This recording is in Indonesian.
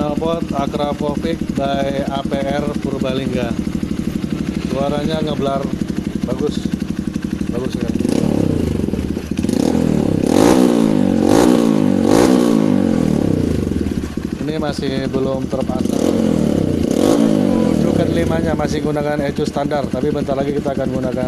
Knalpot Axropovic by APR Purbalingga. Suaranya ngeblar bagus sekali. Ini masih belum terpasang rujukan 5-nya, masih gunakan ecu standar, tapi bentar lagi kita akan gunakan